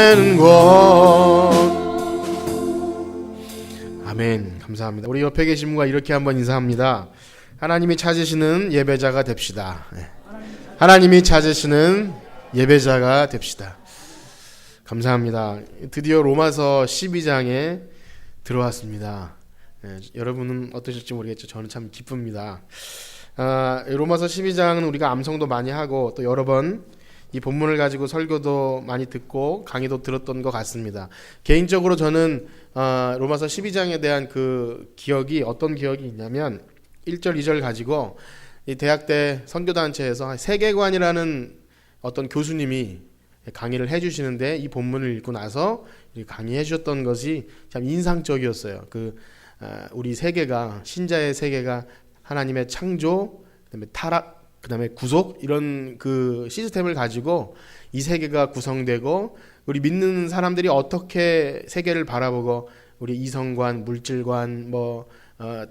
되는 곳. 아멘. 감사합니다. 우리 옆에 계신 분과 이렇게 한번 인사합니다. 하나님이 찾으시는 예배자가 됩시다. 하나님이 찾으시는 예배자가 됩시다. 감사합니다. 드디어 로마서 12장에 들어왔습니다. 여러분은 어떠실지 모르겠죠. 저는 참 기쁩니다. 로마서 12장은 우리가 암송도 많이 하고 또 여러 번 이 본문을 가지고 설교도 많이 듣고 강의도 들었던 것 같습니다. 개인적으로 저는 로마서 12장에 대한 그 기억이 어떤 기억이 있냐면 1절 2절 가지고 이 대학 때 선교단체에서 세계관이라는 어떤 교수님이 강의를 해주시는데 이 본문을 읽고 나서 강의해 주셨던 것이 참 인상적이었어요. 우리 세계가, 신자의 세계가 하나님의 창조, 그다음에 타락, 그다음에 구속, 이런 그 시스템을 가지고 이 세계가 구성되고 우리 믿는 사람들이 어떻게 세계를 바라보고 우리 이성관, 물질관,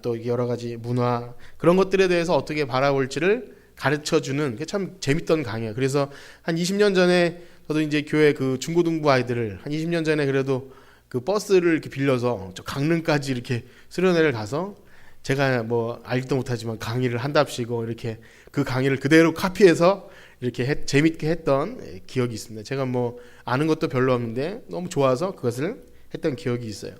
또 여러 가지 문화, 그런 것들에 대해서 어떻게 바라볼지를 가르쳐주는 게 참 재밌던 강의예요. 그래서 한 20년 전에 저도 이제 교회 그 중고등부 아이들을 한 20년 전에 그래도 그 버스를 이렇게 빌려서 저 강릉까지 이렇게 수련회를 가서 제가 알지도 못하지만 강의를 한답시고 이렇게 그 강의를 그대로 카피해서 이렇게 재밌게 했던 기억이 있습니다. 제가 아는 것도 별로 없는데 너무 좋아서 그것을 했던 기억이 있어요.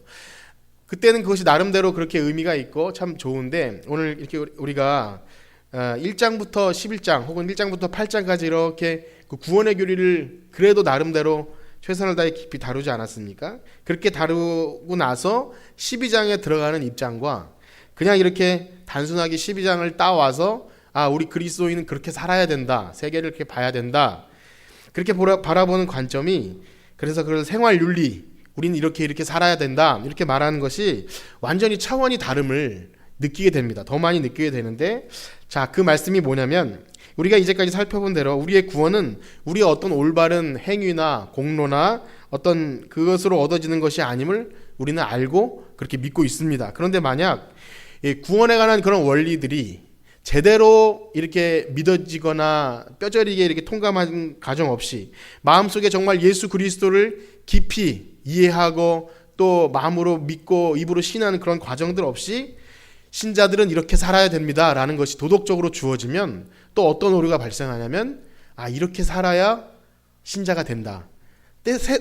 그때는 그것이 나름대로 그렇게 의미가 있고 참 좋은데, 오늘 이렇게 우리가 1장부터 11장 혹은 1장부터 8장까지 이렇게 그 구원의 교리를 그래도 나름대로 최선을 다해 깊이 다루지 않았습니까? 그렇게 다루고 나서 12장에 들어가는 입장과 그냥 이렇게 단순하게 12장을 따와서 우리 그리스도인은 그렇게 살아야 된다, 세계를 그렇게 봐야 된다, 그렇게 바라보는 관점이, 그래서 그런 생활윤리, 우리는 이렇게 살아야 된다, 이렇게 말하는 것이 완전히 차원이 다름을 느끼게 됩니다. 더 많이 느끼게 되는데, 자, 그 말씀이 뭐냐면 우리가 이제까지 살펴본 대로 우리의 구원은 우리의 어떤 올바른 행위나 공로나 어떤 그것으로 얻어지는 것이 아님을 우리는 알고 그렇게 믿고 있습니다. 그런데 만약 구원에 관한 그런 원리들이 제대로 이렇게 믿어지거나 뼈저리게 이렇게 통감한 과정 없이 마음속에 정말 예수 그리스도를 깊이 이해하고 또 마음으로 믿고 입으로 신하는 그런 과정들 없이 신자들은 이렇게 살아야 됩니다 라는 것이 도덕적으로 주어지면 또 어떤 오류가 발생하냐면 이렇게 살아야 신자가 된다,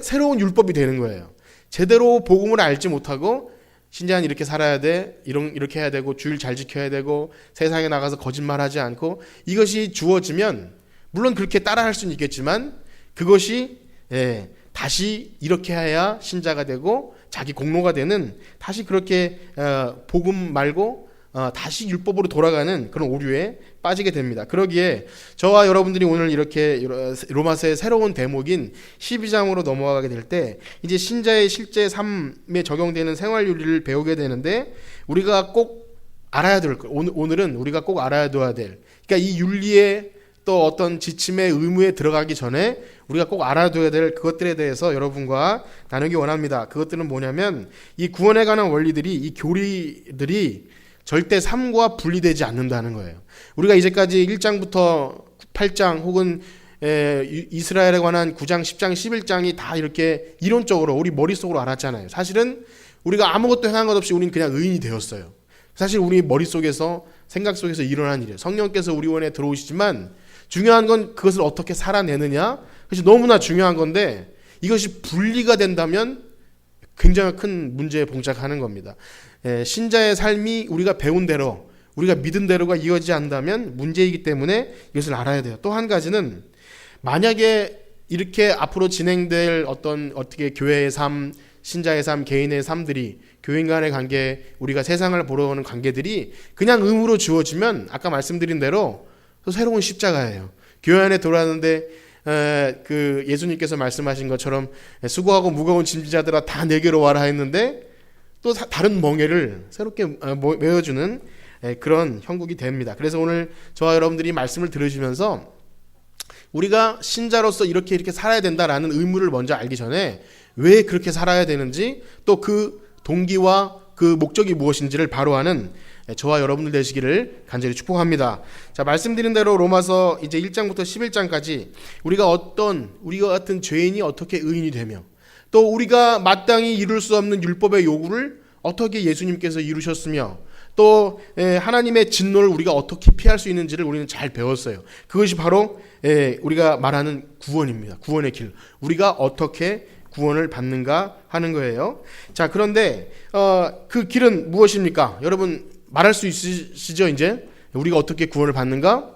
새로운 율법이 되는 거예요. 제대로 복음을 알지 못하고 신자는 이렇게 살아야 돼, 이렇게 해야 되고 주일 잘 지켜야 되고 세상에 나가서 거짓말하지 않고, 이것이 주어지면 물론 그렇게 따라할 수는 있겠지만 그것이 다시 이렇게 해야 신자가 되고 자기 공로가 되는, 다시 그렇게 복음 말고 다시 율법으로 돌아가는 그런 오류에 빠지게 됩니다. 그러기에 저와 여러분들이 오늘 이렇게 로마서의 새로운 대목인 12장으로 넘어가게 될 때 이제 신자의 실제 삶에 적용되는 생활윤리를 배우게 되는데, 우리가 꼭 알아야 될 것, 오늘은 우리가 꼭 알아둬야 될, 그러니까 이 윤리의 또 어떤 지침의 의무에 들어가기 전에 우리가 꼭 알아둬야 될 그것들에 대해서 여러분과 나누기 원합니다. 그것들은 뭐냐면 이 구원에 관한 원리들이, 이 교리들이 절대 삶과 분리되지 않는다는 거예요. 우리가 이제까지 1장부터 8장 혹은 이스라엘에 관한 9장, 10장, 11장이 다 이렇게 이론적으로 우리 머릿속으로 알았잖아요. 사실은 우리가 아무것도 행한 것 없이 우리는 그냥 의인이 되었어요. 사실 우리 머릿속에서, 생각 속에서 일어난 일이에요. 성령께서 우리 원에 들어오시지만 중요한 건 그것을 어떻게 살아내느냐, 그것이 너무나 중요한 건데 이것이 분리가 된다면 굉장히 큰 문제에 봉착하는 겁니다. 신자의 삶이 우리가 배운 대로, 우리가 믿은 대로가 이어지지 않는다면 문제이기 때문에 이것을 알아야 돼요. 또 한 가지는, 만약에 이렇게 앞으로 진행될 어떻게 교회의 삶, 신자의 삶, 개인의 삶들이, 교인 간의 관계, 우리가 세상을 보러 오는 관계들이 그냥 의무로 주어지면 아까 말씀드린 대로 또 새로운 십자가예요. 교회 안에 들어왔는데 예수님께서 말씀하신 것처럼 수고하고 무거운 짐자들아 다 내게로 와라 했는데 또 다른 멍에를 새롭게 메워주는 그런 형국이 됩니다. 그래서 오늘 저와 여러분들이 말씀을 들으시면서 우리가 신자로서 이렇게 살아야 된다라는 의무를 먼저 알기 전에 왜 그렇게 살아야 되는지, 또 그 동기와 그 목적이 무엇인지를 바로 아는 저와 여러분들 되시기를 간절히 축복합니다. 자, 말씀드린 대로 로마서 이제 1장부터 11장까지 우리가 같은 죄인이 어떻게 의인이 되며 또 우리가 마땅히 이룰 수 없는 율법의 요구를 어떻게 예수님께서 이루셨으며 또 하나님의 진노를 우리가 어떻게 피할 수 있는지를 우리는 잘 배웠어요. 그것이 바로 우리가 말하는 구원입니다. 구원의 길. 우리가 어떻게 구원을 받는가 하는 거예요. 자, 그런데 그 길은 무엇입니까? 여러분 말할 수 있으시죠? 이제 우리가 어떻게 구원을 받는가?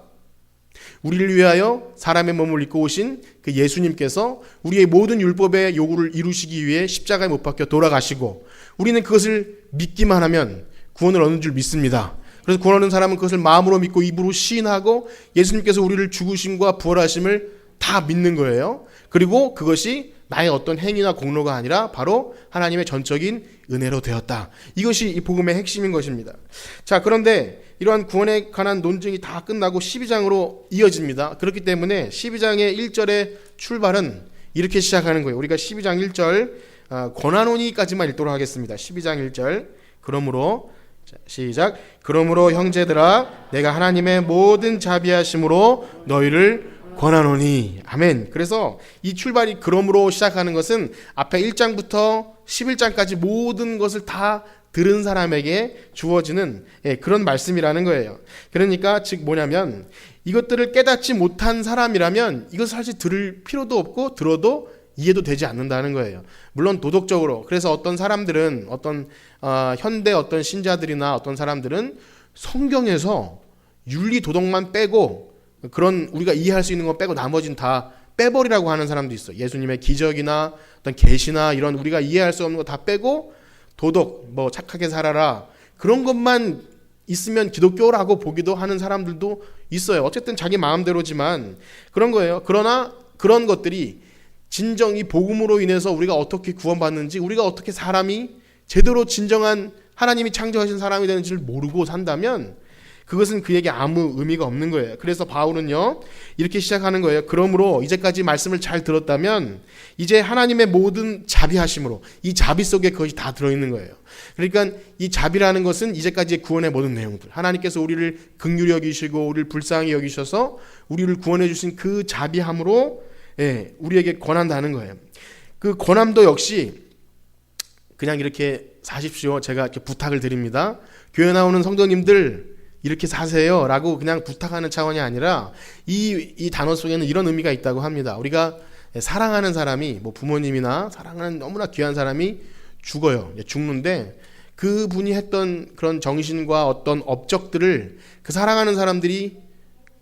우리를 위하여 사람의 몸을 입고 오신 그 예수님께서 우리의 모든 율법의 요구를 이루시기 위해 십자가에 못 박혀 돌아가시고 우리는 그것을 믿기만 하면 구원을 얻는 줄 믿습니다. 그래서 구원 얻는 사람은 그것을 마음으로 믿고 입으로 시인하고 예수님께서 우리를 죽으심과 부활하심을 다 믿는 거예요. 그리고 그것이 나의 어떤 행위나 공로가 아니라 바로 하나님의 전적인 은혜로 되었다. 이것이 이 복음의 핵심인 것입니다. 자, 그런데 이러한 구원에 관한 논쟁이 다 끝나고 12장으로 이어집니다. 그렇기 때문에 12장의 1절의 출발은 이렇게 시작하는 거예요. 우리가 12장 1절 권한원이까지만 읽도록 하겠습니다. 12장 1절. 그러므로 시작. 그러므로 형제들아 내가 하나님의 모든 자비하심으로 너희를 권하노니. 아멘. 그래서 이 출발이 그러므로 시작하는 것은 앞에 1장부터 11장까지 모든 것을 다 들은 사람에게 주어지는 그런 말씀이라는 거예요. 그러니까 즉 뭐냐면 이것들을 깨닫지 못한 사람이라면 이것을 사실 들을 필요도 없고 들어도 이해도 되지 않는다는 거예요. 물론 도덕적으로. 그래서 어떤 사람들은 어떤 현대 어떤 신자들이나 어떤 사람들은 성경에서 윤리 도덕만 빼고 그런 우리가 이해할 수 있는 거 빼고 나머지는 다 빼버리라고 하는 사람도 있어. 예수님의 기적이나 어떤 계시나 이런 우리가 이해할 수 없는 거 다 빼고 도덕 뭐 착하게 살아라 그런 것만 있으면 기독교라고 보기도 하는 사람들도 있어요. 어쨌든 자기 마음대로지만 그런 거예요. 그러나 그런 것들이 진정 이 복음으로 인해서 우리가 어떻게 구원받는지 우리가 어떻게 사람이 제대로 진정한 하나님이 창조하신 사람이 되는지를 모르고 산다면 그것은 그에게 아무 의미가 없는 거예요. 그래서 바울은요 이렇게 시작하는 거예요. 그러므로 이제까지 말씀을 잘 들었다면 이제 하나님의 모든 자비하심으로 이 자비 속에 그것이 다 들어있는 거예요. 그러니까 이 자비라는 것은 이제까지의 구원의 모든 내용들 하나님께서 우리를 긍휼히 여기시고 우리를 불쌍히 여기셔서 우리를 구원해 주신 그 자비함으로 우리에게 권한다는 거예요. 그 권함도 역시 그냥 이렇게 사십시오 제가 이렇게 부탁을 드립니다. 교회 나오는 성도님들 이렇게 사세요 라고 그냥 부탁하는 차원이 아니라 이 단어 속에는 이런 의미가 있다고 합니다. 우리가 사랑하는 사람이 뭐 부모님이나 사랑하는 너무나 귀한 사람이 죽어요. 죽는데 그분이 했던 그런 정신과 어떤 업적들을 그 사랑하는 사람들이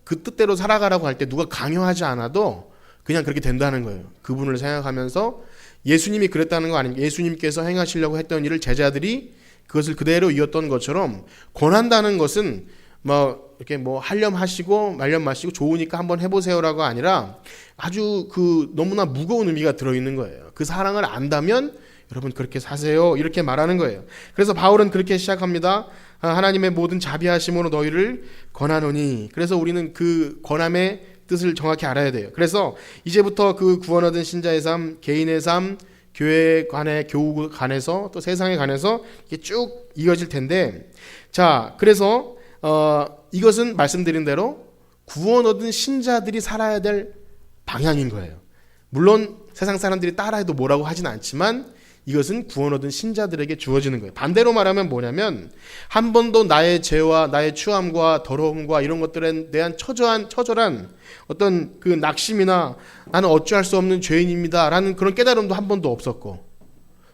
그 뜻대로 살아가라고 할 때 누가 강요하지 않아도 그냥 그렇게 된다는 거예요. 그분을 생각하면서 예수님이 그랬다는 거 아닙니까? 예수님께서 행하시려고 했던 일을 제자들이 그것을 그대로 이었던 것처럼 권한다는 것은 뭐 이렇게 뭐 하렴 하시고 말렴 마시고 좋으니까 한번 해보세요라고 아니라 아주 그 너무나 무거운 의미가 들어있는 거예요. 그 사랑을 안다면 여러분 그렇게 사세요 이렇게 말하는 거예요. 그래서 바울은 그렇게 시작합니다. 하나님의 모든 자비하심으로 너희를 권하노니. 그래서 우리는 그 권함의 뜻을 정확히 알아야 돼요. 그래서 이제부터 그 구원 얻은 신자의 삶, 개인의 삶, 교회 간에 교우 간에서 또 세상에 관해서 이게 쭉 이어질 텐데 자 그래서 이것은 말씀드린 대로 구원 얻은 신자들이 살아야 될 방향인 거예요. 물론 세상 사람들이 따라해도 뭐라고 하진 않지만 이것은 구원 얻은 신자들에게 주어지는 거예요. 반대로 말하면 뭐냐면 한 번도 나의 죄와 나의 추함과 더러움과 이런 것들에 대한 처절한 어떤 그 낙심이나 나는 어찌할 수 없는 죄인입니다 라는 그런 깨달음도 한 번도 없었고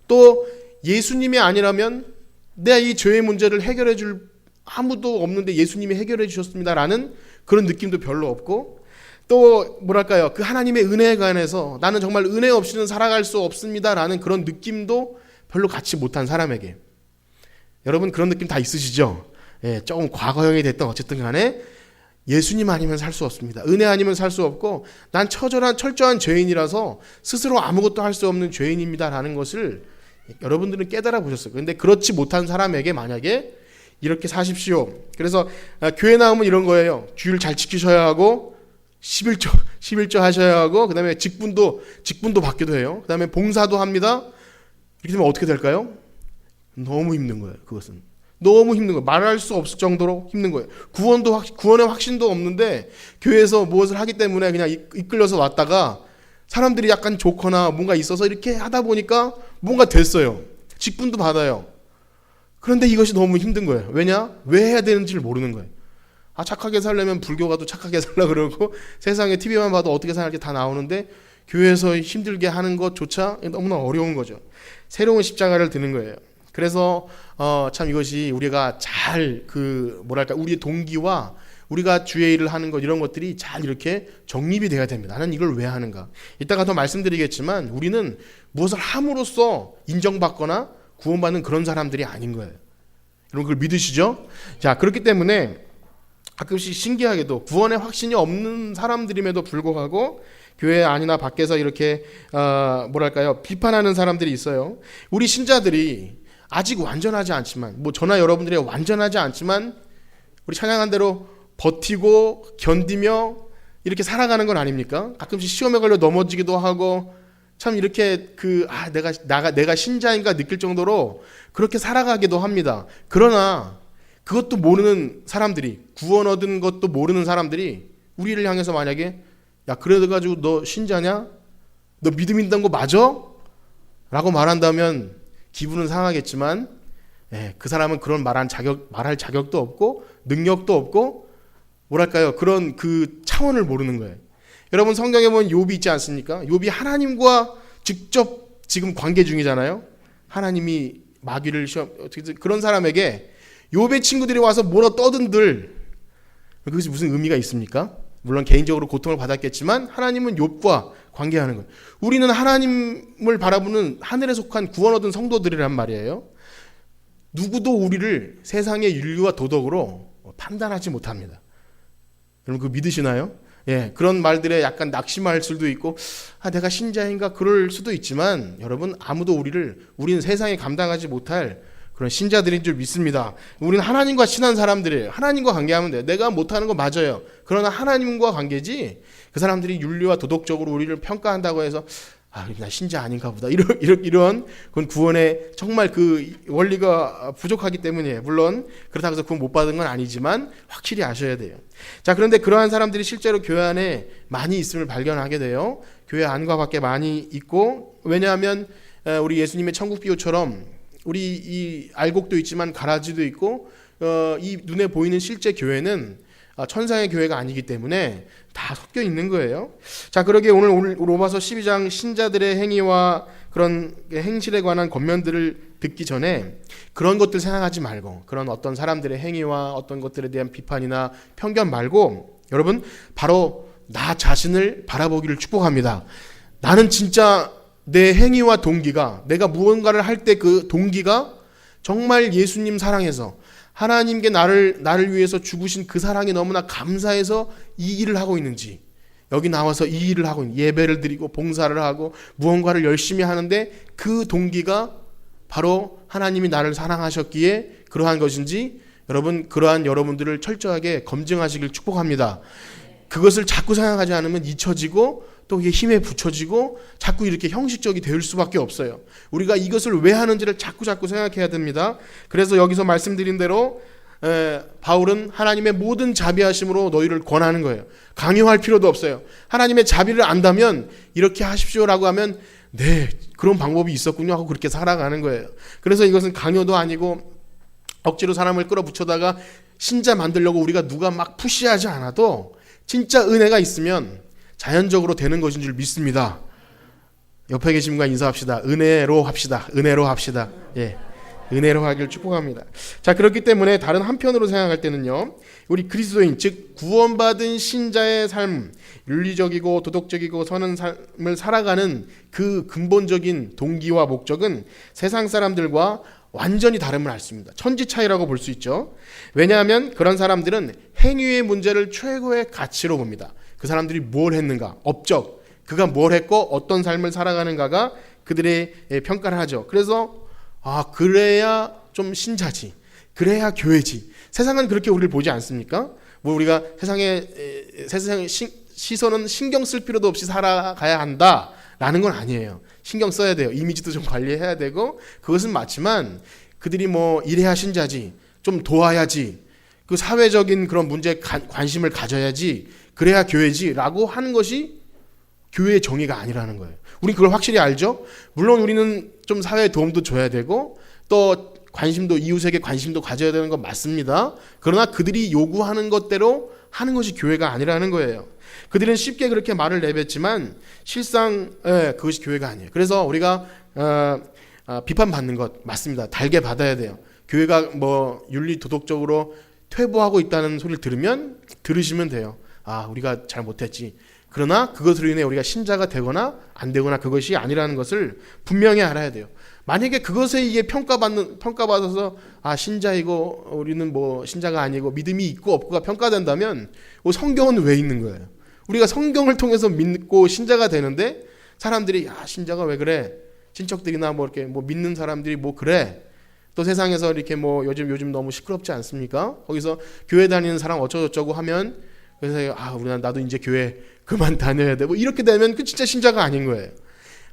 또 예수님이 아니라면 내가 이 죄의 문제를 해결해 줄 아무도 없는데 예수님이 해결해 주셨습니다 라는 그런 느낌도 별로 없고 또 뭐랄까요 그 하나님의 은혜에 관해서 나는 정말 은혜 없이는 살아갈 수 없습니다 라는 그런 느낌도 별로 갖지 못한 사람에게 여러분 그런 느낌 다 있으시죠? 조금 과거형이 됐던 어쨌든 간에 예수님 아니면 살 수 없습니다. 은혜 아니면 살 수 없고 난 철저한 죄인이라서 스스로 아무것도 할 수 없는 죄인입니다 라는 것을 여러분들은 깨달아 보셨어요. 그런데 그렇지 못한 사람에게 만약에 이렇게 사십시오. 그래서 교회 나오면 이런 거예요. 주의를 잘 지키셔야 하고 11조 하셔야 하고 그 다음에 직분도 받기도 해요. 그 다음에 봉사도 합니다. 이렇게 되면 어떻게 될까요? 너무 힘든 거예요. 그것은 너무 힘든 거예요. 말할 수 없을 정도로 힘든 거예요. 구원의 확신도 없는데 교회에서 무엇을 하기 때문에 그냥 이끌려서 왔다가 사람들이 약간 좋거나 뭔가 있어서 이렇게 하다 보니까 뭔가 됐어요. 직분도 받아요. 그런데 이것이 너무 힘든 거예요. 왜냐? 왜 해야 되는지를 모르는 거예요. 착하게 살려면 불교가 또 착하게 살라 그러고 세상에 TV만 봐도 어떻게 살게 다 나오는데 교회에서 힘들게 하는 것조차 너무나 어려운 거죠. 새로운 십자가를 드는 거예요. 그래서 참 이것이 우리가 잘 우리의 동기와 우리가 주의 일을 하는 것 이런 것들이 잘 이렇게 정립이 돼야 됩니다. 나는 이걸 왜 하는가? 이따가 더 말씀드리겠지만 우리는 무엇을 함으로써 인정받거나 구원받는 그런 사람들이 아닌 거예요. 여러분 그걸 믿으시죠? 자, 그렇기 때문에 가끔씩 신기하게도 구원의 확신이 없는 사람들임에도 불구하고 교회 안이나 밖에서 이렇게 비판하는 사람들이 있어요. 우리 신자들이 아직 완전하지 않지만 저나 여러분들이 완전하지 않지만 우리 찬양한 대로 버티고 견디며 이렇게 살아가는 건 아닙니까? 가끔씩 시험에 걸려 넘어지기도 하고 참 이렇게 내가 신자인가 느낄 정도로 그렇게 살아가기도 합니다. 그러나 그것도 모르는 사람들이, 구원 얻은 것도 모르는 사람들이 우리를 향해서 만약에 그래가지고 너 신자냐? 너 믿음 있는 거 맞아? 라고 말한다면 기분은 상하겠지만 그 사람은 그런 말할 자격도 없고 능력도 없고 그런 그 차원을 모르는 거예요. 여러분 성경에 보면 욥이 있지 않습니까? 욥이 하나님과 직접 지금 관계 중이잖아요. 하나님이 마귀를 그런 사람에게 욥의 친구들이 와서 뭐라 떠든들 그것이 무슨 의미가 있습니까? 물론 개인적으로 고통을 받았겠지만 하나님은 욥과 관계하는 거예요. 우리는 하나님을 바라보는 하늘에 속한 구원 얻은 성도들이란 말이에요. 누구도 우리를 세상의 윤리와 도덕으로 판단하지 못합니다. 여러분 그거 믿으시나요? 그런 말들에 약간 낙심할 수도 있고 내가 신자인가 그럴 수도 있지만 여러분 아무도 우리는 세상에 감당하지 못할 그런 신자들인 줄 믿습니다. 우리는 하나님과 친한 사람들이에요. 하나님과 관계하면 돼요. 내가 못하는 거 맞아요. 그러나 하나님과 관계지 그 사람들이 윤리와 도덕적으로 우리를 평가한다고 해서 나 신자 아닌가 보다 이런 그건 구원에 정말 그 원리가 부족하기 때문이에요. 물론 그렇다고 해서 구원 못 받은 건 아니지만 확실히 아셔야 돼요. 자, 그런데 그러한 사람들이 실제로 교회 안에 많이 있음을 발견하게 돼요. 교회 안과 밖에 많이 있고, 왜냐하면 우리 예수님의 천국 비유처럼 우리 이 알곡도 있지만 가라지도 있고 이 눈에 보이는 실제 교회는 천상의 교회가 아니기 때문에 다 섞여 있는 거예요. 자, 그러기에 오늘 로마서 12장 신자들의 행위와 그런 행실에 관한 권면들을 듣기 전에 그런 것들 생각하지 말고, 그런 어떤 사람들의 행위와 어떤 것들에 대한 비판이나 편견 말고 여러분 바로 나 자신을 바라보기를 축복합니다. 나는 진짜 내 행위와 동기가, 내가 무언가를 할 때 그 동기가 정말 예수님 사랑해서 하나님께 나를 위해서 죽으신 그 사랑이 너무나 감사해서 이 일을 하고 있는지, 여기 나와서 이 일을 하고 있는, 예배를 드리고 봉사를 하고 무언가를 열심히 하는데 그 동기가 바로 하나님이 나를 사랑하셨기에 그러한 것인지, 여러분 그러한 여러분들을 철저하게 검증하시길 축복합니다. 그것을 자꾸 생각하지 않으면 잊혀지고 또 이게 힘에 붙여지고 자꾸 이렇게 형식적이 될 수밖에 없어요. 우리가 이것을 왜 하는지를 자꾸 생각해야 됩니다. 그래서 여기서 말씀드린 대로 바울은 하나님의 모든 자비하심으로 너희를 권하는 거예요. 강요할 필요도 없어요. 하나님의 자비를 안다면 이렇게 하십시오라고 하면 네, 그런 방법이 있었군요 하고 그렇게 살아가는 거예요. 그래서 이것은 강요도 아니고 억지로 사람을 끌어붙여다가 신자 만들려고 우리가 누가 막 푸시하지 않아도 진짜 은혜가 있으면 자연적으로 되는 것인 줄 믿습니다. 옆에 계신 분과 인사합시다. 은혜로 합시다. 은혜로 합시다. 은혜로 하길 축복합니다. 자, 그렇기 때문에 다른 한편으로 생각할 때는요, 우리 그리스도인, 즉 구원받은 신자의 삶, 윤리적이고 도덕적이고 선한 삶을 살아가는 그 근본적인 동기와 목적은 세상 사람들과 완전히 다름을 앓습니다. 천지 차이라고 볼 수 있죠. 왜냐하면 그런 사람들은 행위의 문제를 최고의 가치로 봅니다. 그 사람들이 뭘 했는가, 업적, 그가 뭘 했고 어떤 삶을 살아가는가가 그들의 평가를 하죠. 그래서 그래야 좀 신자지, 그래야 교회지. 세상은 그렇게 우리를 보지 않습니까? 우리가 세상의 시선은 신경 쓸 필요도 없이 살아가야 한다라는 건 아니에요. 신경 써야 돼요. 이미지도 좀 관리해야 되고, 그것은 맞지만 그들이 이래야 신자지, 좀 도와야지, 그 사회적인 그런 문제에 관심을 가져야지, 그래야 교회지라고 하는 것이 교회의 정의가 아니라는 거예요. 우리 그걸 확실히 알죠? 물론 우리는 좀 사회에 도움도 줘야 되고 또 관심도, 이웃에게 관심도 가져야 되는 건 맞습니다. 그러나 그들이 요구하는 것대로 하는 것이 교회가 아니라는 거예요. 그들은 쉽게 그렇게 말을 내뱉지만 실상 그것이 교회가 아니에요. 그래서 우리가 비판받는 것 맞습니다. 달게 받아야 돼요. 교회가 뭐 윤리 도덕적으로 퇴보하고 있다는 소리를 들으시면 돼요. 아, 우리가 잘 못했지. 그러나 그것으로 인해 우리가 신자가 되거나 안 되거나 그것이 아니라는 것을 분명히 알아야 돼요. 만약에 그것에 이게 평가받아서 아, 신자이고 우리는 뭐 신자가 아니고 믿음이 있고 없고가 평가된다면 성경은 왜 있는 거예요? 우리가 성경을 통해서 믿고 신자가 되는데 사람들이 야, 신자가 왜 그래? 친척들이나 뭐 이렇게 뭐 믿는 사람들이 뭐 그래? 또 세상에서 이렇게 뭐 요즘 너무 시끄럽지 않습니까? 거기서 교회 다니는 사람 어쩌고저쩌고 하면 그래서 아, 나도 이제 교회 그만 다녀야 돼. 뭐 이렇게 되면 그 진짜 신자가 아닌 거예요.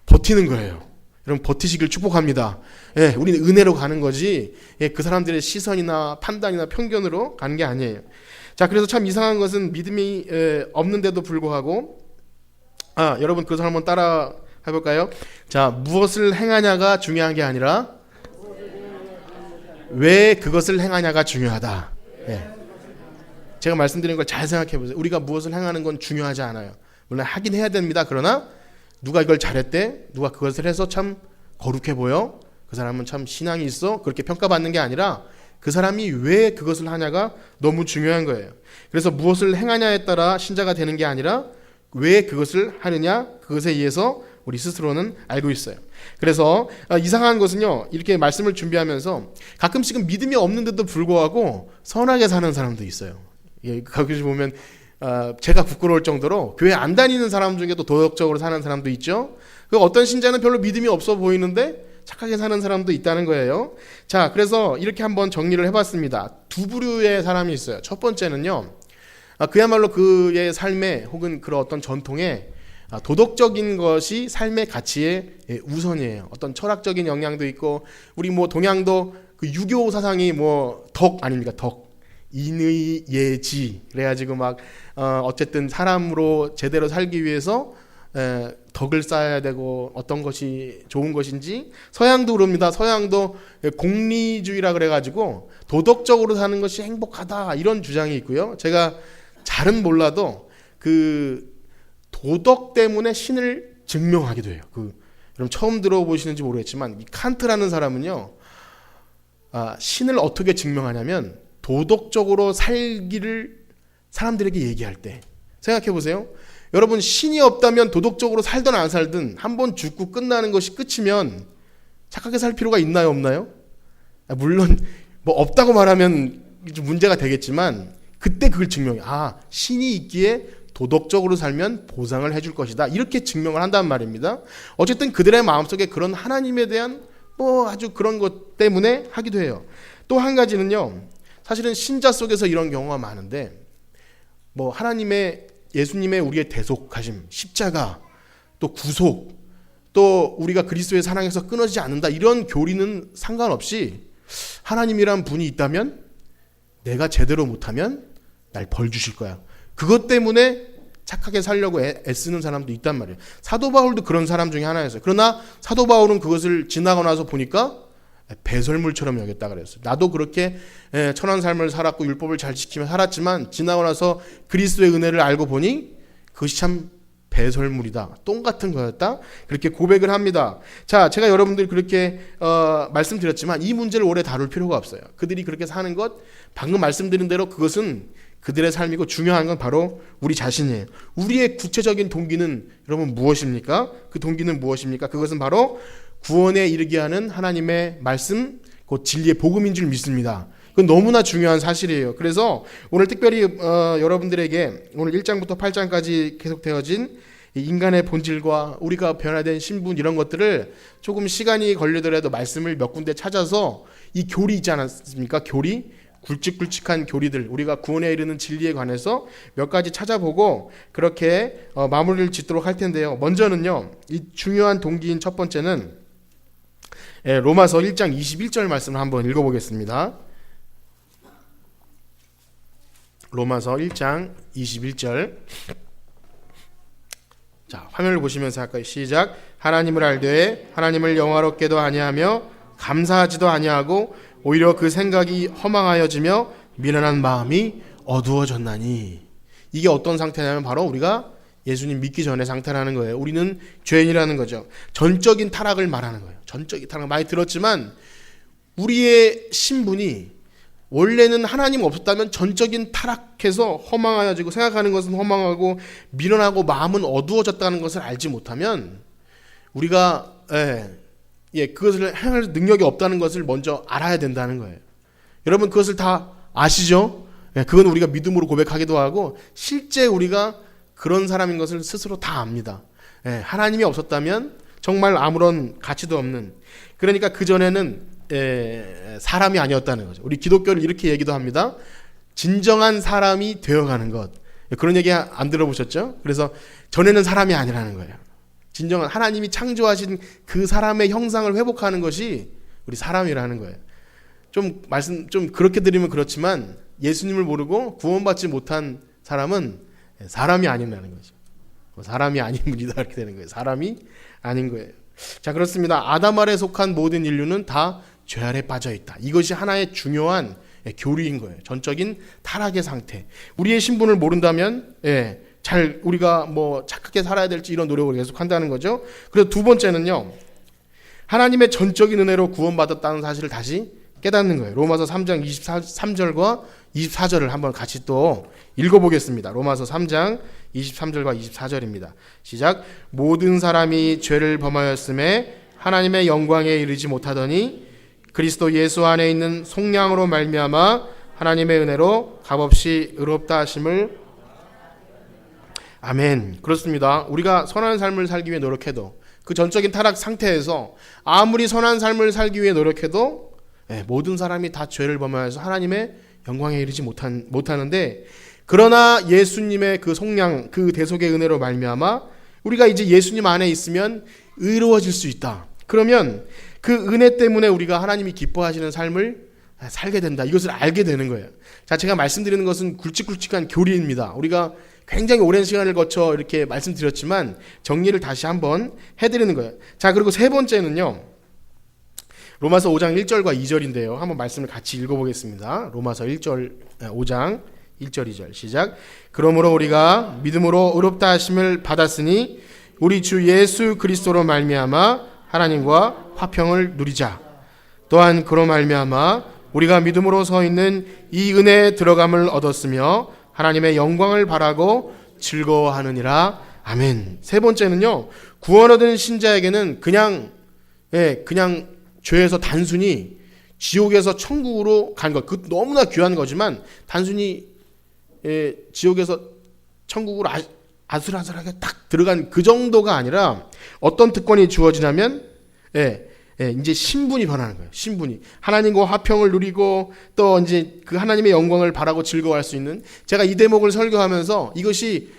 버티는 거예요. 여러분 버티시길 축복합니다. 예, 우리는 은혜로 가는 거지. 예, 그 사람들의 시선이나 판단이나 편견으로 가는 게 아니에요. 자, 그래서 참 이상한 것은 믿음이 없는데도 불구하고 여러분 그것을 한번 따라 해볼까요? 자, 무엇을 행하냐가 중요한 게 아니라 왜 그것을 행하냐가 중요하다. 예. 제가 말씀드린 걸 잘 생각해 보세요. 우리가 무엇을 행하는 건 중요하지 않아요. 물론 하긴 해야 됩니다. 그러나 누가 이걸 잘했대? 누가 그것을 해서 참 거룩해 보여? 그 사람은 참 신앙이 있어? 그렇게 평가받는 게 아니라 그 사람이 왜 그것을 하냐가 너무 중요한 거예요. 그래서 무엇을 행하냐에 따라 신자가 되는 게 아니라 왜 그것을 하느냐, 그것에 의해서 우리 스스로는 알고 있어요. 그래서 이상한 것은요, 이렇게 말씀을 준비하면서 가끔씩은 믿음이 없는데도 불구하고 선하게 사는 사람도 있어요. 예, 가끔씩 보면 제가 부끄러울 정도로 교회 안 다니는 사람 중에도 도덕적으로 사는 사람도 있죠. 그 어떤 신자는 별로 믿음이 없어 보이는데 착하게 사는 사람도 있다는 거예요. 자, 그래서 이렇게 한번 정리를 해봤습니다. 두 부류의 사람이 있어요. 첫 번째는요, 그야말로 그의 삶에 혹은 그런 어떤 전통에 도덕적인 것이 삶의 가치의 우선이에요. 어떤 철학적인 영향도 있고, 우리 뭐 동양도 그 유교 사상이 뭐 덕 아닙니까? 덕. 인의 예지. 그래가지고 막 어쨌든 사람으로 제대로 살기 위해서 덕을 쌓아야 되고 어떤 것이 좋은 것인지. 서양도 그럽니다. 서양도 공리주의라 그래가지고 도덕적으로 사는 것이 행복하다 이런 주장이 있고요. 제가 잘은 몰라도 그 도덕 때문에 신을 증명하기도 해요. 여러분 처음 들어보시는지 모르겠지만 이 칸트라는 사람은요, 신을 어떻게 증명하냐면 도덕적으로 살기를 사람들에게 얘기할 때. 생각해 보세요. 여러분 신이 없다면 도덕적으로 살든 안 살든 한번 죽고 끝나는 것이 끝이면 착하게 살 필요가 있나요, 없나요? 물론 뭐 없다고 말하면 좀 문제가 되겠지만 그때 그걸 증명해. 신이 있기에 도덕적으로 살면 보상을 해줄 것이다. 이렇게 증명을 한단 말입니다. 어쨌든 그들의 마음속에 그런 하나님에 대한 뭐 아주 그런 것 때문에 하기도 해요. 또 한 가지는요, 사실은 신자 속에서 이런 경우가 많은데 뭐 하나님의 예수님의 우리의 대속하심, 십자가, 또 구속, 또 우리가 그리스도의 사랑에서 끊어지지 않는다 이런 교리는 상관없이 하나님이란 분이 있다면 내가 제대로 못하면 날 벌 주실 거야. 그것 때문에 착하게 살려고 애쓰는 사람도 있단 말이에요. 사도 바울도 그런 사람 중에 하나였어요. 그러나 사도 바울은 그것을 지나고 나서 보니까 배설물처럼 여겼다 그랬어요. 나도 그렇게 천한 삶을 살았고 율법을 잘 지키며 살았지만 지나고 나서 그리스도의 은혜를 알고 보니 그것이 참 배설물이다. 똥 같은 거였다. 그렇게 고백을 합니다. 자, 제가 여러분들 그렇게 말씀드렸지만 이 문제를 오래 다룰 필요가 없어요. 그들이 그렇게 사는 것, 방금 말씀드린 대로 그것은 그들의 삶이고 중요한 건 바로 우리 자신이에요. 우리의 구체적인 동기는 여러분 무엇입니까? 그 동기는 무엇입니까? 그것은 바로 구원에 이르게 하는 하나님의 말씀, 곧 진리의 복음인 줄 믿습니다. 그건 너무나 중요한 사실이에요. 그래서 오늘 특별히 여러분들에게 오늘 1장부터 8장까지 계속되어진 인간의 본질과 우리가 변화된 신분 이런 것들을 조금 시간이 걸리더라도 말씀을 몇 군데 찾아서 이 교리 있지 않았습니까? 교리, 굵직굵직한 교리들, 우리가 구원에 이르는 진리에 관해서 몇 가지 찾아보고 그렇게 마무리를 짓도록 할 텐데요. 먼저는요, 이 중요한 동기인 첫 번째는 로마서 1장 21절 말씀을 한번 읽어보겠습니다. 로마서 1장 21절. 자, 화면을 보시면서 할까요? 시작. 하나님을 알되 하나님을 영화롭게도 아니하며 감사하지도 아니하고 오히려 그 생각이 허망하여지며 미련한 마음이 어두워졌나니. 이게 어떤 상태냐면 바로 우리가 예수님 믿기 전의 상태라는 거예요. 우리는 죄인이라는 거죠. 전적인 타락을 말하는 거예요. 전적인 타락 많이 들었지만 우리의 신분이 원래는 하나님 없었다면 전적인 타락해서 허망하여지고 생각하는 것은 허망하고 미련하고 마음은 어두워졌다는 것을 알지 못하면 우리가 그것을 행할 능력이 없다는 것을 먼저 알아야 된다는 거예요. 여러분 그것을 다 아시죠? 그건 우리가 믿음으로 고백하기도 하고 실제 우리가 그런 사람인 것을 스스로 다 압니다. 하나님이 없었다면 정말 아무런 가치도 없는, 그러니까 그전에는 사람이 아니었다는 거죠. 우리 기독교는 이렇게 얘기도 합니다. 진정한 사람이 되어가는 것. 그런 얘기 안 들어보셨죠? 그래서 전에는 사람이 아니라는 거예요. 진정한 하나님이 창조하신 그 사람의 형상을 회복하는 것이 우리 사람이라는 거예요. 좀 그렇게 드리면 그렇지만 예수님을 모르고 구원받지 못한 사람은 사람이 아니라는 거죠. 사람이 아닌 분이다 이렇게 되는 거예요. 사람이 아닌 거예요. 자, 그렇습니다. 아담 아래에 속한 모든 인류는 다 죄 아래 빠져 있다. 이것이 하나의 중요한 교리인 거예요. 전적인 타락의 상태. 우리의 신분을 모른다면 우리가 뭐 착하게 살아야 될지 이런 노력을 계속 한다는 거죠. 그래서 두 번째는요. 하나님의 전적인 은혜로 구원받았다는 사실을 다시 깨닫는 거예요. 로마서 3장 23절과 24절을 한번 같이 또 읽어보겠습니다. 로마서 3장 23절과 24절입니다. 시작. 모든 사람이 죄를 범하였음에 하나님의 영광에 이르지 못하더니 그리스도 예수 안에 있는 속량으로 말미암아 하나님의 은혜로 값없이 의롭다 하심을. 아멘. 그렇습니다. 우리가 선한 삶을 살기 위해 노력해도 그 전적인 타락 상태에서 아무리 선한 삶을 살기 위해 노력해도 모든 사람이 다 죄를 범하여서 하나님의 영광에 이르지 못하는데, 그러나 예수님의 그 속량, 그 대속의 은혜로 말미암아 우리가 이제 예수님 안에 있으면 의로워질 수 있다. 그러면 그 은혜 때문에 우리가 하나님이 기뻐하시는 삶을 살게 된다. 이것을 알게 되는 거예요. 자, 제가 말씀드리는 것은 굵직굵직한 교리입니다. 우리가 굉장히 오랜 시간을 거쳐 이렇게 말씀드렸지만 정리를 다시 한번 해드리는 거예요. 자, 그리고 세 번째는요. 로마서 5장 1절과 2절인데요. 한번 말씀을 같이 읽어보겠습니다. 로마서 5장 1절 2절 시작. 그러므로 우리가 믿음으로 의롭다 하심을 받았으니 우리 주 예수 그리스도로 말미암아 하나님과 화평을 누리자. 또한 그로 말미암아 우리가 믿음으로 서 있는 이 은혜에 들어감을 얻었으며 하나님의 영광을 바라고 즐거워하느니라. 아멘. 세 번째는요. 구원 얻은 신자에게는 그냥 죄에서 단순히 지옥에서 천국으로 간 것, 그 너무나 귀한 거지만 단순히 지옥에서 천국으로 아슬아슬하게 딱 들어간 그 정도가 아니라 어떤 특권이 주어지냐면 이제 신분이 변하는 거예요. 신분이 하나님과 화평을 누리고 또 이제 그 하나님의 영광을 바라고 즐거워할 수 있는, 제가 이 대목을 설교하면서 이것이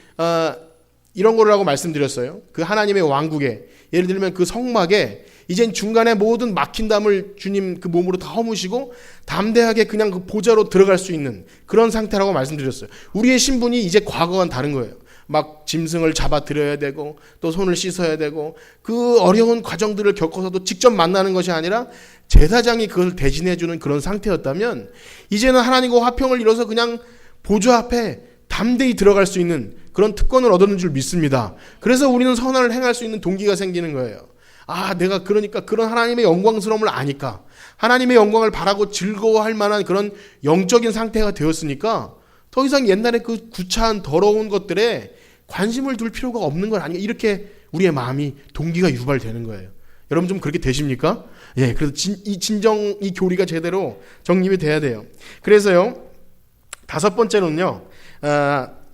이런 거라고 말씀드렸어요. 그 하나님의 왕국에, 예를 들면 그 성막에 이젠 중간에 모든 막힌 담을 주님 그 몸으로 다 허무시고 담대하게 그냥 그 보좌로 들어갈 수 있는 그런 상태라고 말씀드렸어요. 우리의 신분이 이제 과거와는 다른 거예요. 막 짐승을 잡아들여야 되고 또 손을 씻어야 되고 그 어려운 과정들을 겪어서도 직접 만나는 것이 아니라 제사장이 그걸 대신해주는 그런 상태였다면, 이제는 하나님과 화평을 이뤄서 그냥 보좌 앞에 담대히 들어갈 수 있는 그런 특권을 얻었는 줄 믿습니다. 그래서 우리는 선을 행할 수 있는 동기가 생기는 거예요. 내가 그러니까 그런 하나님의 영광스러움을 아니까, 하나님의 영광을 바라고 즐거워할 만한 그런 영적인 상태가 되었으니까 더 이상 옛날에 그 구차한 더러운 것들에 관심을 둘 필요가 없는 건 아닌가, 이렇게 우리의 마음이 동기가 유발되는 거예요. 여러분 좀 그렇게 되십니까? 그래서 이 교리가 제대로 정립이 돼야 돼요. 그래서요, 다섯 번째로는요,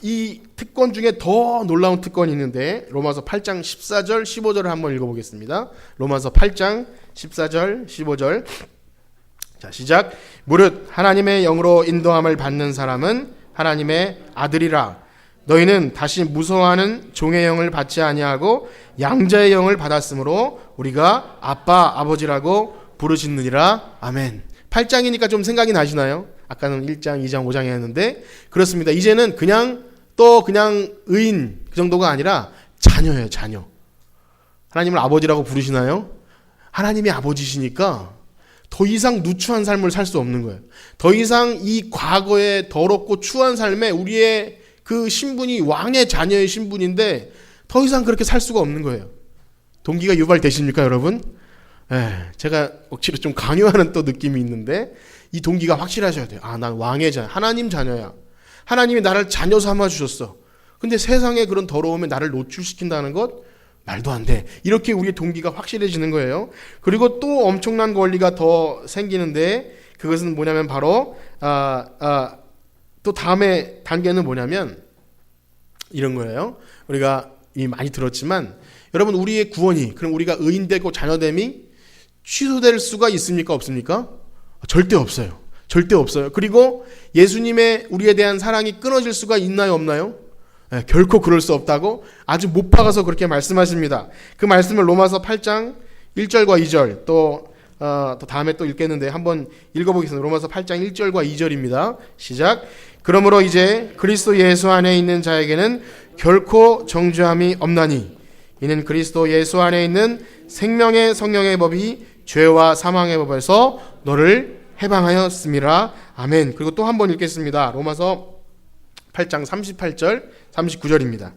이 특권 중에 더 놀라운 특권이 있는데 로마서 8장 14절 15절을 한번 읽어보겠습니다. 로마서 8장 14절 15절. 자, 시작. 무릇 하나님의 영으로 인도함을 받는 사람은 하나님의 아들이라. 너희는 다시 무서워하는 종의 영을 받지 아니하고 양자의 영을 받았으므로 우리가 아빠 아버지라고 부르시느니라. 아멘. 8장이니까 좀 생각이 나시나요? 아까는 1장 2장 5장이었는데 그렇습니다. 이제는 그냥 의인 그 정도가 아니라 자녀예요, 자녀. 하나님을 아버지라고 부르시나요? 하나님이 아버지시니까 더 이상 누추한 삶을 살 수 없는 거예요. 더 이상 이 과거의 더럽고 추한 삶에 우리의 그 신분이 왕의 자녀의 신분인데 더 이상 그렇게 살 수가 없는 거예요. 동기가 유발되십니까, 여러분? 제가 억지로 좀 강요하는 또 느낌이 있는데 이 동기가 확실하셔야 돼요. 난 왕의 자녀, 하나님 자녀야. 하나님이 나를 자녀 삼아 주셨어. 근데 세상의 그런 더러움에 나를 노출시킨다는 것 말도 안 돼. 이렇게 우리의 동기가 확실해지는 거예요. 그리고 또 엄청난 권리가 더 생기는데 그것은 뭐냐면 바로 또 다음에 단계는 뭐냐면 이런 거예요. 우리가 이미 많이 들었지만 여러분, 우리의 구원이, 그럼 우리가 의인되고 자녀됨이 취소될 수가 있습니까, 없습니까? 절대 없어요. 절대 없어요. 그리고 예수님의 우리에 대한 사랑이 끊어질 수가 있나요, 없나요? 결코 그럴 수 없다고 아주 못 박아서 그렇게 말씀하십니다. 그 말씀을 로마서 8장 1절과 2절 또 다음에 또 읽겠는데 한번 읽어보겠습니다. 로마서 8장 1절과 2절입니다. 시작. 그러므로 이제 그리스도 예수 안에 있는 자에게는 결코 정죄함이 없나니 이는 그리스도 예수 안에 있는 생명의 성령의 법이 죄와 사망의 법에서 너를 해방하였음이라. 아멘. 그리고 또 한번 읽겠습니다. 로마서 8장 38절 39절입니다.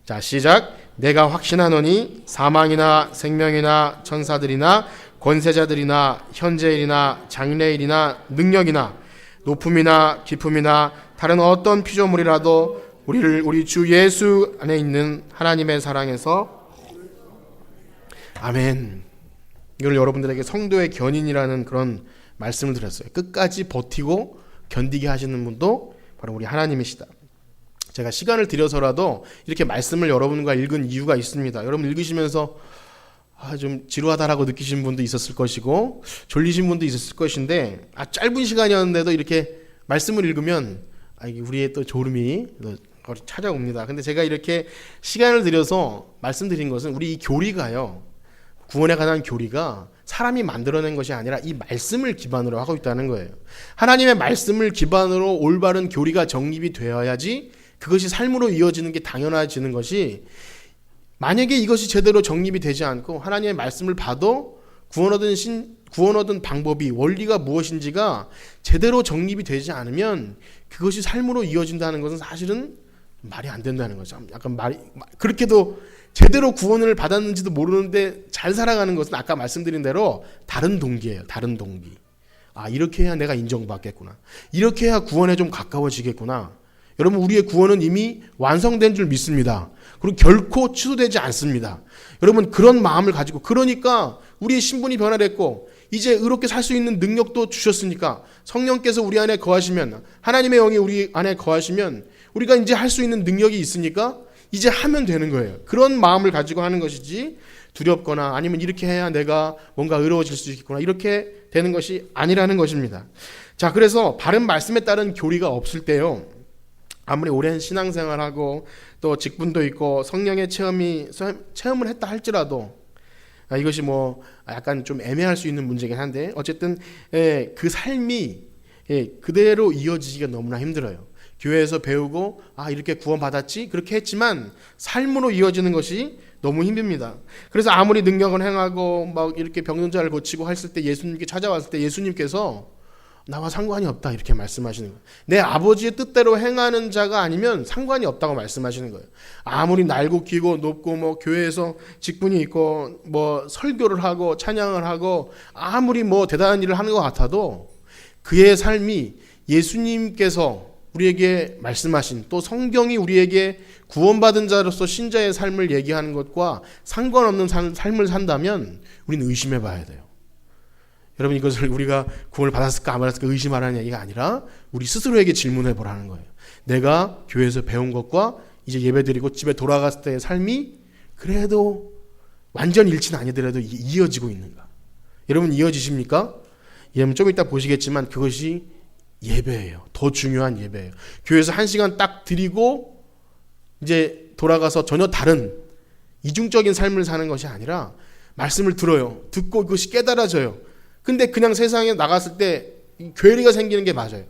자, 시작. 내가 확신하노니 사망이나 생명이나 천사들이나 권세자들이나 현재일이나 장래일이나 능력이나 높음이나 깊음이나 다른 어떤 피조물이라도 우리 주 예수 안에 있는 하나님의 사랑에서 아멘. 이걸 여러분들에게 성도의 견인이라는 그런 말씀을 드렸어요. 끝까지 버티고 견디게 하시는 분도 바로 우리 하나님이시다. 제가 시간을 들여서라도 이렇게 말씀을 여러분과 읽은 이유가 있습니다. 여러분 읽으시면서 좀 지루하다라고 느끼신 분도 있었을 것이고 졸리신 분도 있었을 것인데 짧은 시간이었는데도 이렇게 말씀을 읽으면 우리의 또 졸음이 찾아옵니다. 근데 제가 이렇게 시간을 들여서 말씀드린 것은 우리 이 교리가요, 구원에 관한 교리가 사람이 만들어낸 것이 아니라 이 말씀을 기반으로 하고 있다는 거예요. 하나님의 말씀을 기반으로 올바른 교리가 정립이 되어야지 그것이 삶으로 이어지는 게 당연해지는 것이, 만약에 이것이 제대로 정립이 되지 않고 하나님의 말씀을 봐도 구원 얻은 방법이, 원리가 무엇인지가 제대로 정립이 되지 않으면 그것이 삶으로 이어진다는 것은 사실은 말이 안 된다는 거죠. 약간 그렇게도 제대로 구원을 받았는지도 모르는데 잘 살아가는 것은 아까 말씀드린 대로 다른 동기예요. 다른 동기. 이렇게 해야 내가 인정받겠구나. 이렇게 해야 구원에 좀 가까워지겠구나. 여러분, 우리의 구원은 이미 완성된 줄 믿습니다. 그리고 결코 취소되지 않습니다. 여러분, 그런 마음을 가지고, 그러니까 우리의 신분이 변화됐고 이제 의롭게 살 수 있는 능력도 주셨으니까, 성령께서 우리 안에 거하시면, 하나님의 영이 우리 안에 거하시면 우리가 이제 할 수 있는 능력이 있으니까 이제 하면 되는 거예요. 그런 마음을 가지고 하는 것이지 두렵거나 아니면 이렇게 해야 내가 뭔가 의로워질 수 있겠구나 이렇게 되는 것이 아니라는 것입니다. 자, 그래서 바른 말씀에 따른 교리가 없을 때요, 아무리 오랜 신앙생활하고 또 직분도 있고 성령의 체험을 했다 할지라도 이것이 약간 좀 애매할 수 있는 문제긴 한데 어쨌든 그 삶이 그대로 이어지기가 너무나 힘들어요. 교회에서 배우고 이렇게 구원받았지 그렇게 했지만 삶으로 이어지는 것이 너무 힘듭니다. 그래서 아무리 능력을 행하고 막 이렇게 병든 자를 고치고 했을 때, 예수님께 찾아왔을 때 예수님께서 나와 상관이 없다 이렇게 말씀하시는 거예요. 내 아버지의 뜻대로 행하는 자가 아니면 상관이 없다고 말씀하시는 거예요. 아무리 날고 기고 높고 교회에서 직분이 있고 설교를 하고 찬양을 하고 아무리 대단한 일을 하는 것 같아도 그의 삶이 예수님께서 우리에게 말씀하신, 또 성경이 우리에게 구원받은 자로서 신자의 삶을 얘기하는 것과 상관없는 삶을 산다면 우리는 의심해 봐야 돼요. 여러분, 이것을 우리가 구원을 받았을까 안 받았을까 의심하라는 얘기가 아니라 우리 스스로에게 질문해 보라는 거예요. 내가 교회에서 배운 것과 이제 예배드리고 집에 돌아갔을 때의 삶이 그래도 완전 일치는 아니더라도 이어지고 있는가? 여러분, 이어지십니까? 여러분, 좀 이따 보시겠지만 그것이 예배예요. 더 중요한 예배예요. 교회에서 1시간 딱 드리고 이제 돌아가서 전혀 다른 이중적인 삶을 사는 것이 아니라 말씀을 들어요. 듣고 그것이 깨달아져요. 근데 그냥 세상에 나갔을 때 괴리가 생기는 게 맞아요.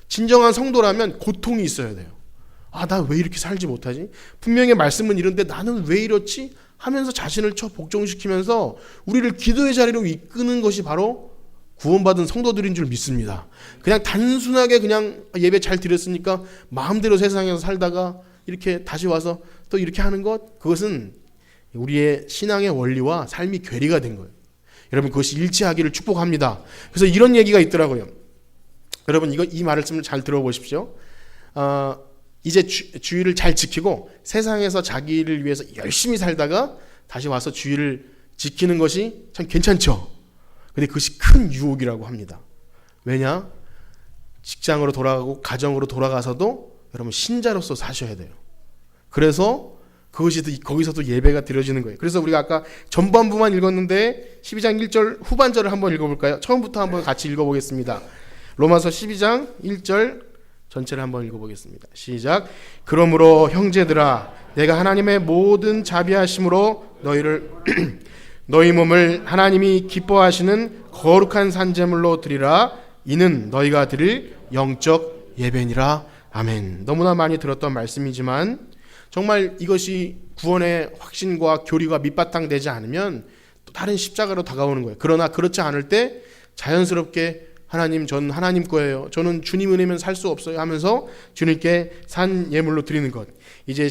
진정한 성도라면 고통이 있어야 돼요. 아, 나 왜 이렇게 살지 못하지? 분명히 말씀은 이런데 나는 왜 이렇지? 하면서 자신을 복종시키면서 우리를 기도의 자리로 이끄는 것이 바로 구원받은 성도들인 줄 믿습니다. 그냥 단순하게 그냥 예배 잘 드렸으니까 마음대로 세상에서 살다가 이렇게 다시 와서 또 이렇게 하는 것, 그것은 우리의 신앙의 원리와 삶이 괴리가 된 거예요. 여러분, 그것이 일치하기를 축복합니다. 그래서 이런 얘기가 있더라고요. 여러분, 이 말씀을 잘 들어보십시오. 이제 주의를 잘 지키고 세상에서 자기를 위해서 열심히 살다가 다시 와서 주의를 지키는 것이 참 괜찮죠. 근데 그것이 큰 유혹이라고 합니다. 왜냐? 직장으로 돌아가고 가정으로 돌아가서도 여러분 신자로서 사셔야 돼요. 그래서 그것이 거기서도 예배가 드려지는 거예요. 그래서 우리가 아까 전반부만 읽었는데 12장 1절 후반절을 한번 읽어볼까요? 처음부터 한번 같이 읽어보겠습니다. 로마서 12장 1절 전체를 한번 읽어보겠습니다. 시작. 그러므로 형제들아, 내가 하나님의 모든 자비하심으로 너희 몸을 하나님이 기뻐하시는 거룩한 산제물로 드리라. 이는 너희가 드릴 영적 예배니라. 아멘. 너무나 많이 들었던 말씀이지만 정말 이것이 구원의 확신과 교리가 밑바탕 되지 않으면 또 다른 십자가로 다가오는 거예요. 그러나 그렇지 않을 때 자연스럽게 하나님, 전 하나님 거예요. 저는 주님 은혜면 살 수 없어요 하면서 주님께 산 예물로 드리는 것. 이제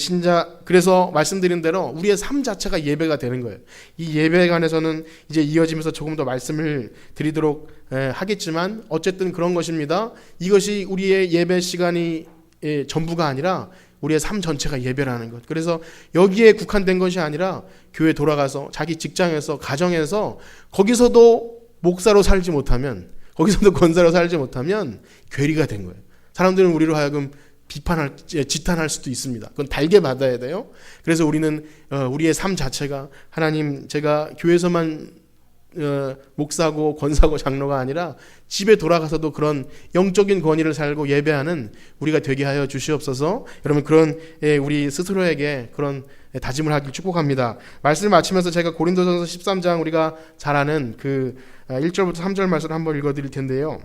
그래서 말씀드린 대로 우리의 삶 자체가 예배가 되는 거예요. 이 예배에 관해서는 이제 이어지면서 조금 더 말씀을 드리도록 하겠지만 어쨌든 그런 것입니다. 이것이 우리의 예배 시간이 전부가 아니라 우리의 삶 전체가 예배라는 것. 그래서 여기에 국한된 것이 아니라 교회 돌아가서 자기 직장에서 가정에서 거기서도 목사로 살지 못하면, 거기서도 권사로 살지 못하면 괴리가 된 거예요. 사람들은 우리로 하여금 지탄할 수도 있습니다. 그건 달게 받아야 돼요. 그래서 우리는 우리의 삶 자체가 하나님, 제가 교회에서만 목사고 권사고 장로가 아니라 집에 돌아가서도 그런 영적인 권위를 살고 예배하는 우리가 되게 하여 주시옵소서. 여러분, 그런 우리 스스로에게 그런 다짐을 하길 축복합니다. 말씀을 마치면서 제가 고린도전서 13장 우리가 잘 아는 그 1절부터 3절 말씀을 한번 읽어드릴 텐데요.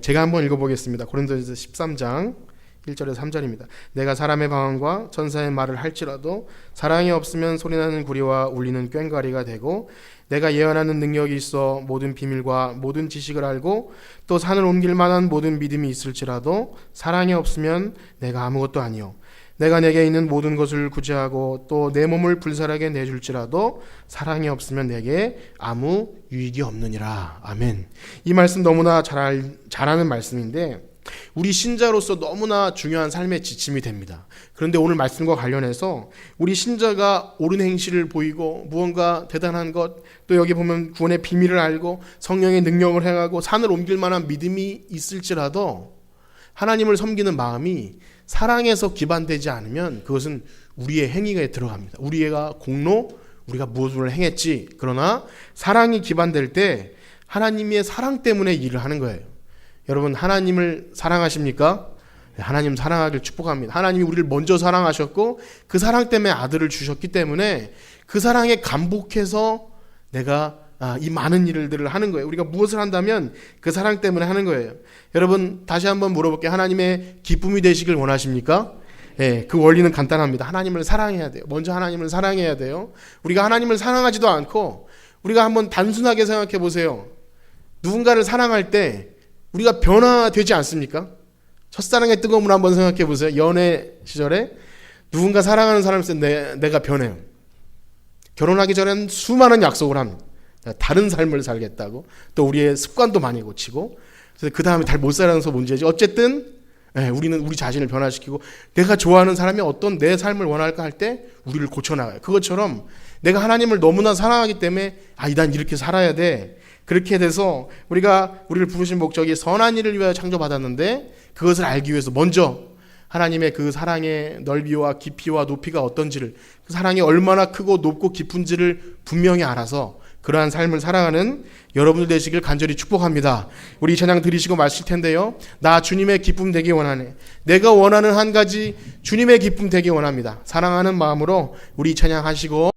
제가 한번 읽어보겠습니다. 고린도전서 13장 1절에서 3절입니다. 내가 사람의 방언과 천사의 말을 할지라도 사랑이 없으면 소리나는 구리와 울리는 꽹과리가 되고, 내가 예언하는 능력이 있어 모든 비밀과 모든 지식을 알고 또 산을 옮길 만한 모든 믿음이 있을지라도 사랑이 없으면 내가 아무것도 아니요, 내가 내게 있는 모든 것을 구제하고 또 내 몸을 불살하게 내줄지라도 사랑이 없으면 내게 아무 유익이 없느니라. 아멘. 이 말씀 너무나 잘 아는 말씀인데 우리 신자로서 너무나 중요한 삶의 지침이 됩니다. 그런데 오늘 말씀과 관련해서 우리 신자가 옳은 행실을 보이고 무언가 대단한 것, 또 여기 보면 구원의 비밀을 알고 성령의 능력을 행하고 산을 옮길 만한 믿음이 있을지라도 하나님을 섬기는 마음이 사랑에서 기반되지 않으면 그것은 우리의 행위에 들어갑니다. 우리가 우리가 무엇을 행했지. 그러나 사랑이 기반될 때 하나님의 사랑 때문에 일을 하는 거예요. 여러분, 하나님을 사랑하십니까? 하나님 사랑하길 축복합니다. 하나님이 우리를 먼저 사랑하셨고 그 사랑 때문에 아들을 주셨기 때문에 그 사랑에 감복해서 내가 이 많은 일들을 하는 거예요. 우리가 무엇을 한다면 그 사랑 때문에 하는 거예요. 여러분, 다시 한번 물어볼게요. 하나님의 기쁨이 되시길 원하십니까? 그 원리는 간단합니다. 하나님을 사랑해야 돼요. 먼저 하나님을 사랑해야 돼요. 우리가 하나님을 사랑하지도 않고, 우리가 한번 단순하게 생각해 보세요. 누군가를 사랑할 때 우리가 변화되지 않습니까? 첫사랑의 뜨거움을 한번 생각해 보세요. 연애 시절에 누군가 사랑하는 사람이 있을 때 내가 변해요. 결혼하기 전에는 수많은 약속을 합니다. 다른 삶을 살겠다고. 또 우리의 습관도 많이 고치고. 그래서 그 다음에 잘 못 살아서 문제지. 어쨌든 우리는 우리 자신을 변화시키고 내가 좋아하는 사람이 어떤 내 삶을 원할까 할 때 우리를 고쳐나가요. 그것처럼 내가 하나님을 너무나 사랑하기 때문에 난 이렇게 살아야 돼. 그렇게 돼서 우리를 부르신 목적이 선한 일을 위하여 창조받았는데 그것을 알기 위해서 먼저 하나님의 그 사랑의 넓이와 깊이와 높이가 어떤지를, 그 사랑이 얼마나 크고 높고 깊은지를 분명히 알아서 그러한 삶을 살아가는 여러분들 되시길 간절히 축복합니다. 우리 찬양 드리시고 마실 텐데요. 나 주님의 기쁨 되기 원하네. 내가 원하는 한 가지 주님의 기쁨 되기 원합니다. 사랑하는 마음으로 우리 찬양하시고